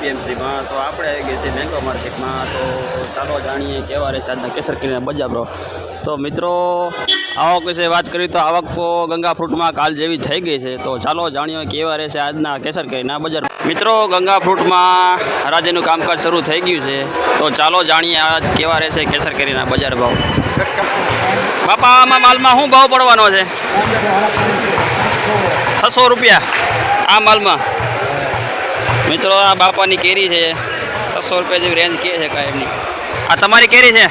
એપીએમસીમાં. તો આપણે આવી ગઈ છીએ મેંગો માર્કેટમાં. તો ચાલો જાણીએ કેવા રહેશે આજના કેસર કેરીના બજારો. તો મિત્રો આવક વિશે વાત કરીએ તો આવક તો ગંગા ફ્રૂટમાં કાલ જેવી થઈ ગઈ છે. તો ચાલો જાણીએ કેવા રહેશે આજના કેસર કેરીના બજાર. મિત્રો ગંગા ફ્રૂટમાં હરાજીનું કામકાજ શરૂ થઈ ગયું છે. તો ચાલો જાણીએ આજ કેવા રહેશે કેસર કેરીના બજાર ભાવ. બાપા આમાં માલમાં શું ભાવ પડવાનો છે? 600 રૂપિયા આ માલમાં. મિત્રો આ બાપાની કેરી છે, 600 રૂપિયા જેવી રેન્જ કે છે કાયમની. આ તમારી કેરી છે?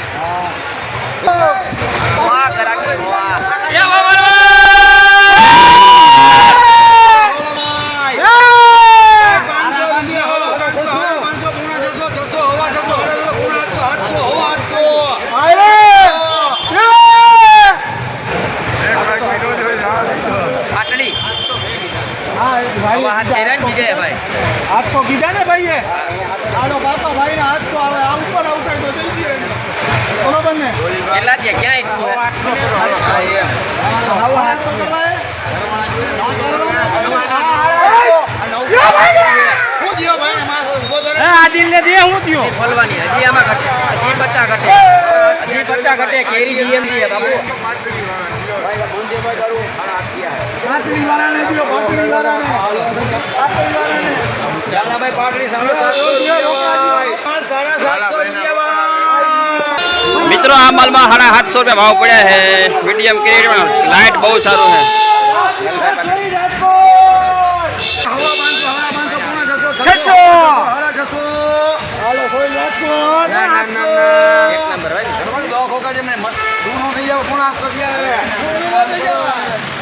हाथ को कीधा ने भाई है आलो बापा भाई ने हाथ को आवे आ ऊपर उतर दो जल्दी बरोबर ने કેટલા દે ક્યાં એટલું આવો હાથ તો કરવાય હું દિયો ભાઈ માસ ઉભો કરે આ દિલ ને દે હું દિયો બોલવાની હજી આમાં ઘટે હજી બચ્ચા ઘટે હજી બચ્ચા ઘટે કેરી ડીએમ દી હે બાબુ ભાઈ બોંજે ભાઈ કરું પાટડી વાળા ને દિયો પાટડી વાળા ને ચાલા ભાઈ પાટડી 750 રૂપિયા મિત્રો આ માલમાં 750 રૂપિયા ભાવ પડ્યા છે. મીડિયમ કેરીમાં લાઇટ બહુ સારું છે.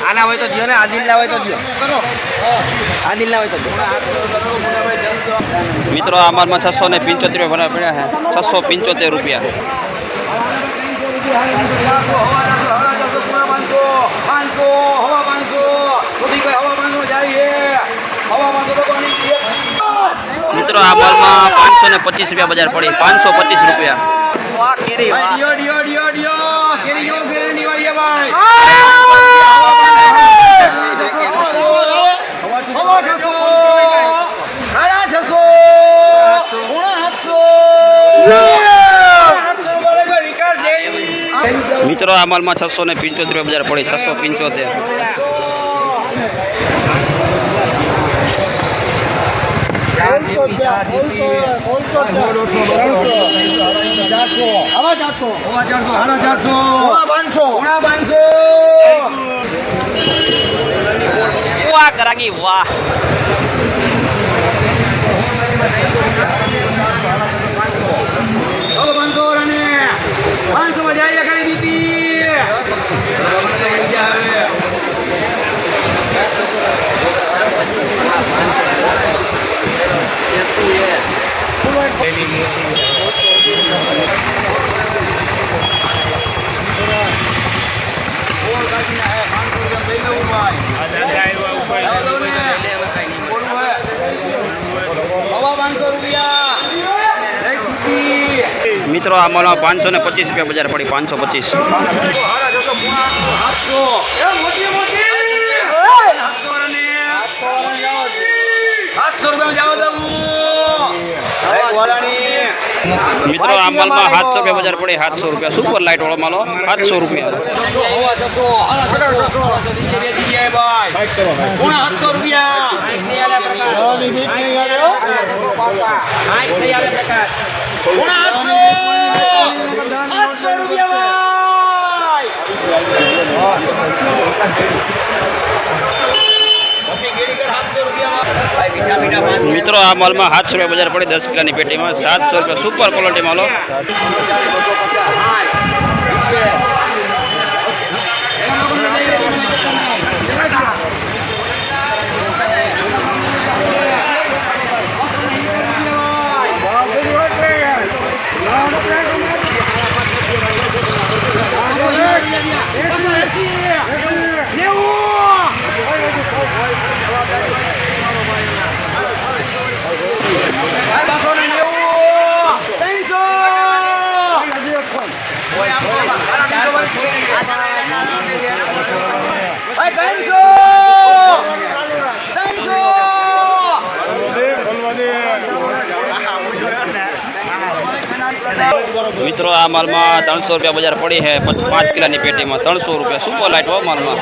આના હોય તો દિયો ને આદિલ ના હોય તો દિયો આદિલ ના હોય તો મિત્રો આ માલમાં 675 રૂપિયા પડ્યા છે. 675 રૂપિયા. મિત્રો આ માલમાં 525 રૂપિયા બજાર પડી. 525 રૂપિયા. વાહ કેરી વાહ. મિત્રો આ માલમાં 675 રૂપિયા બજાર પડી. 675. વાહ કરાગી વાહ. મિત્રો આ માલમાં 525 રૂપિયા બજાર પડી. 525. મિત્રો આ માલમાં 700 રૂપિયા બજાર પડી. 700 રૂપિયા. સુપર લાઇટ વાળો માલો 700 રૂપિયા. મિત્રો આ માલમાં 700 રૂપિયા બજાર પડી. 10 કિલોની પેટીમાં 700 રૂપિયા. સુપર ક્વોલિટી માલો. મિત્રો આ માલમાં 300 રૂપિયા બજાર પડી છે 5 કિલોની પેટીમાં 300 રૂપિયા સુપર લાઇટ હો માલમાં.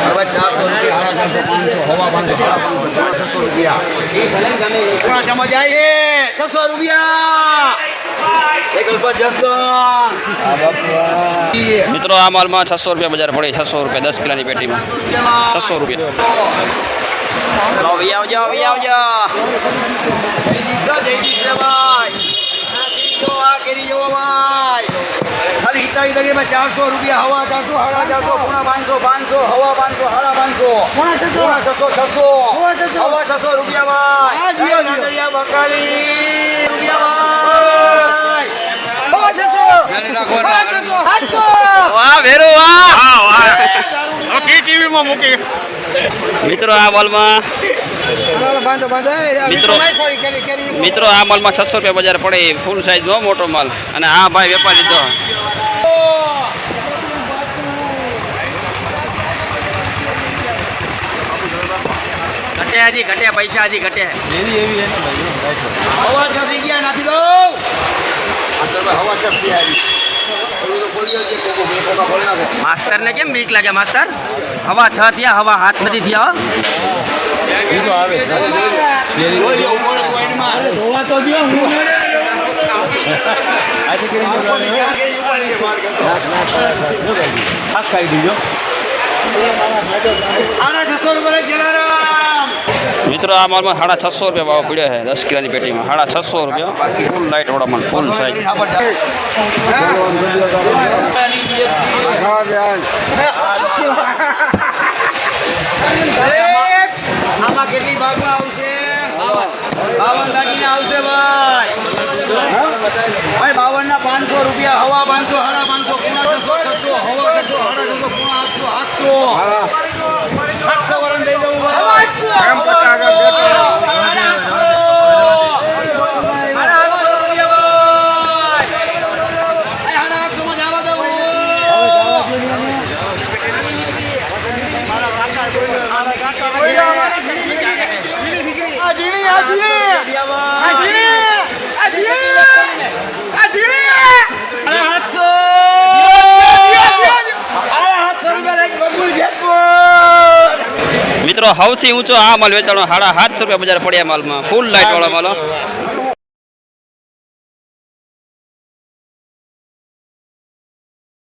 હવે 400 રૂપિયા 500 હવા 500 600 રૂપિયા સમજ આવી 600 રૂપિયા મિત્રો આ માલમાં 600 રૂપિયા બજાર પડી 600 રૂપિયા 10 કિલોની પેટીમાં 600 રૂપિયા. આવજો ખાલી હિસાબી તકે 400 રૂપિયા હવા 400 450 500 હવા 500 500 600 હવા 600 રૂપિયા ભાઈ બકાલી વાહ વેરો વાહ. મિત્રો આ માલમાં મિત્રો આ માલમાં 600 રૂપિયા બજાર પડે ફૂલ સાઈઝ નો મોટો માલ. અને આ ભાઈ વેપારી તો ઘટે પૈસા હજી ઘટે હવા છ થઈ ગયા નાખી દો હવા છ થઈ માસ્તર ને કેમ બીક લાગે માસ્તર હવા 6 થયા હવા 7 નથી થયા મિત્રો આ માલમાં 650 રૂપિયા ભાવ પડ્યો છે 10 કિલોની પેટીમાં 650 રૂપિયા ફૂલ લાઇટ વાળા માલ ફૂલ સાઈઝ. આમાં કેટલી ભાગમાં આવશે 52 દાગીના આવશે ભાઈ 52 ના 500 રૂપિયા હવા 500 550 હવા 600 700 વરણ દઈ દઉં મિત્રો સૌથી ઊંચો આ માલ વેચાણો 750 રૂપિયા બજાર પડ્યા માલમાં ફૂલ લાઇટ વાળા માલ.